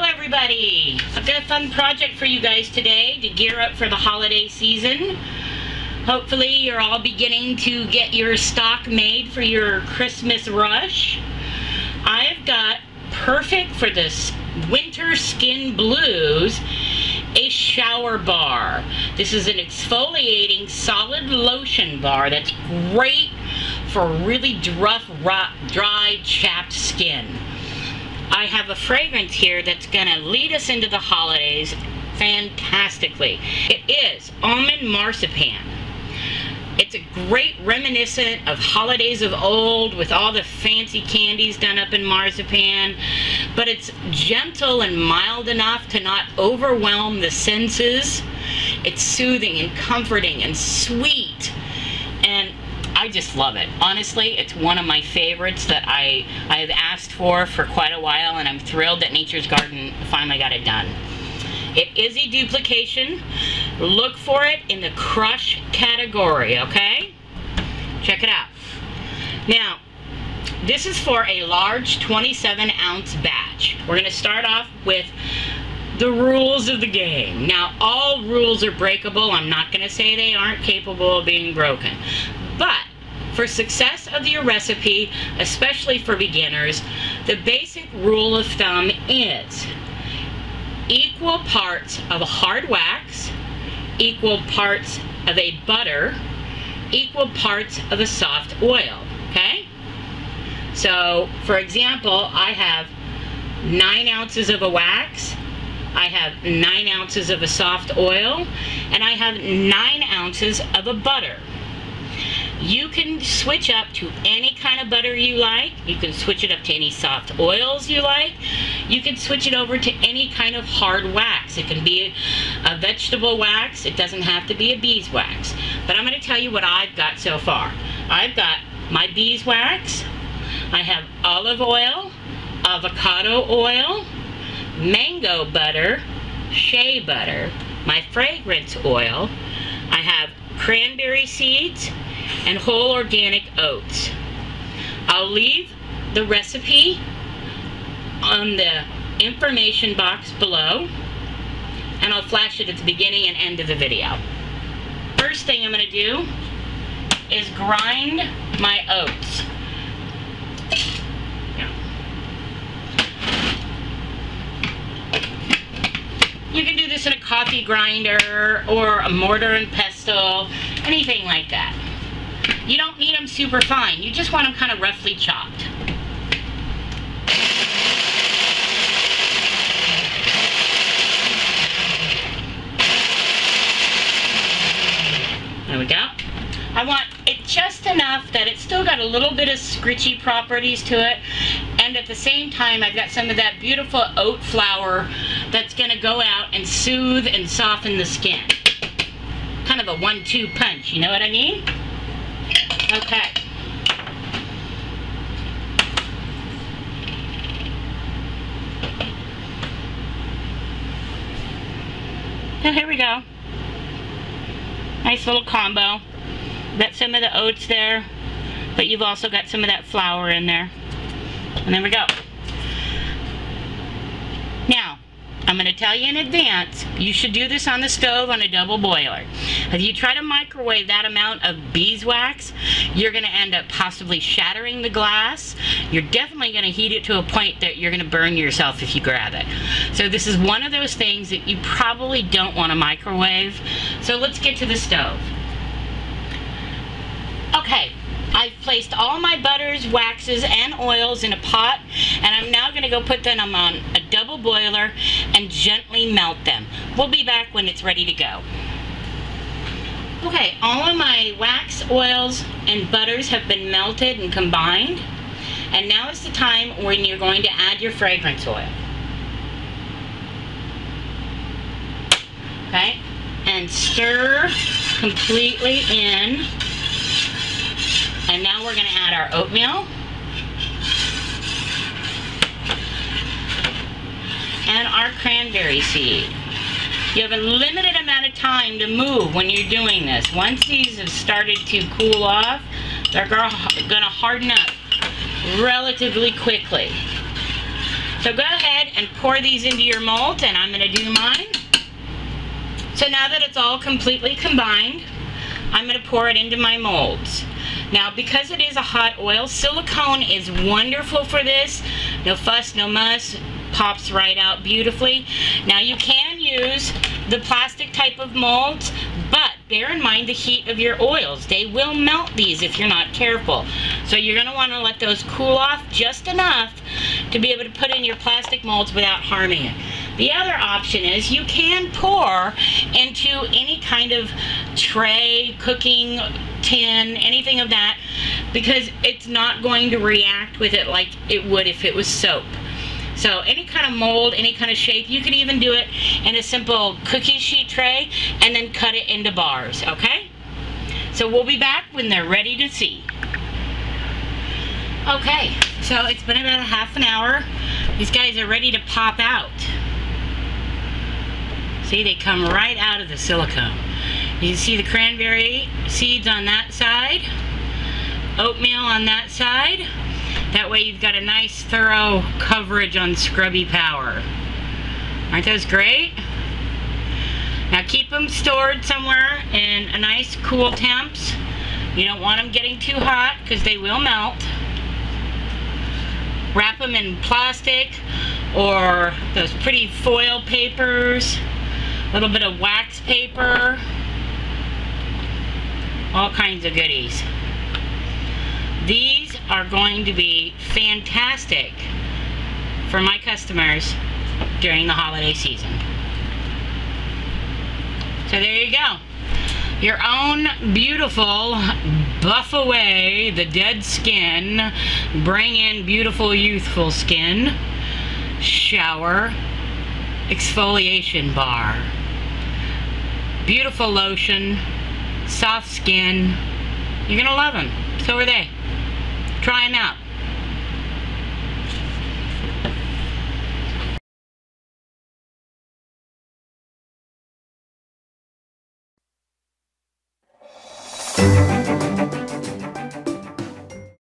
Everybody, I've got a fun project for you guys today to gear up for the holiday season. Hopefully you're all beginning to get your stock made for your Christmas rush. I've got, perfect for this winter skin blues, a shower bar. This is an exfoliating solid lotion bar that's great for really dry, chapped skin. I have a fragrance here that's going to lead us into the holidays fantastically. It is Almond Marzipan. It's a great reminiscent of holidays of old with all the fancy candies done up in marzipan, but it's gentle and mild enough to not overwhelm the senses. It's soothing and comforting and sweet, and I just love it. Honestly, it's one of my favorites that I have asked for quite a while, and I'm thrilled that Nature's Garden finally got it done. It is a duplication. Look for it in the crush category, okay? Check it out. Now, this is for a large 27-ounce batch. We're going to start off with the rules of the game. Now, all rules are breakable. I'm not going to say they aren't capable of being broken. But for success of your recipe, especially for beginners, the basic rule of thumb is equal parts of a hard wax, equal parts of a butter, equal parts of a soft oil, okay? So, for example, I have 9 ounces of a wax, I have 9 ounces of a soft oil, and I have 9 ounces of a butter. You can switch up to any kind of butter you like. You can switch it up to any soft oils you like. You can switch it over to any kind of hard wax. It can be a vegetable wax. It doesn't have to be a beeswax. But I'm going to tell you what I've got so far. I've got my beeswax. I have olive oil, avocado oil, mango butter, shea butter, my fragrance oil. I have cranberry seeds and whole organic oats. I'll leave the recipe on the information box below, and I'll flash it at the beginning and end of the video. First thing I'm going to do is grind my oats. You can do this in a coffee grinder or a mortar and pestle, anything like that. You don't need them super fine. You just want them kind of roughly chopped. There we go. I want it just enough that it's still got a little bit of scritchy properties to it, and at the same time I've got some of that beautiful oat flour that's going to go out and soothe and soften the skin. Kind of a 1-2 punch, you know what I mean? Okay. So here we go. Nice little combo. Got some of the oats there, but you've also got some of that flour in there. And there we go. Now, I'm going to tell you in advance, you should do this on the stove on a double boiler. If you try to microwave that amount of beeswax, you're going to end up possibly shattering the glass. You're definitely going to heat it to a point that you're going to burn yourself if you grab it. So this is one of those things that you probably don't want to microwave. So let's get to the stove. Okay. I've placed all my butters, waxes, and oils in a pot, and I'm now going to go put them on a double boiler and gently melt them. We'll be back when it's ready to go. Okay, all of my wax, oils, and butters have been melted and combined, and now is the time when you're going to add your fragrance oil. Okay, and stir completely in. And now we're going to add our oatmeal. and our cranberry seed. You have a limited amount of time to move when you're doing this. Once these have started to cool off, they're going to harden up relatively quickly. So go ahead and pour these into your molds, and I'm going to do mine. So now that it's all completely combined, I'm going to pour it into my molds. Now, because it is a hot oil, silicone is wonderful for this. No fuss, no muss. Pops right out beautifully. Now, you can use the plastic type of molds, but bear in mind the heat of your oils. They will melt these if you're not careful. So you're going to want to let those cool off just enough to be able to put in your plastic molds without harming it. The other option is you can pour into any kind of tray, cooking tin, anything of that, because it's not going to react with it like it would if it was soap. So any kind of mold, any kind of shape, you could even do it in a simple cookie sheet tray and then cut it into bars, okay? So we'll be back when they're ready to see. Okay, so it's been about a half an hour. These guys are ready to pop out. See, they come right out of the silicone. You can see the cranberry seeds on that side, oatmeal on that side. That way you've got a nice thorough coverage on scrubby power. Aren't those great? Now keep them stored somewhere in a nice cool temps. You don't want them getting too hot because they will melt. Wrap them in plastic or those pretty foil papers, a little bit of wax paper, all kinds of goodies. These are going to be fantastic for my customers during the holiday season. So there you go. Your own beautiful buff away the dead skin, bring in beautiful youthful skin, shower exfoliation bar. Beautiful lotion, soft skin. You're gonna love them. So are they. Try them out.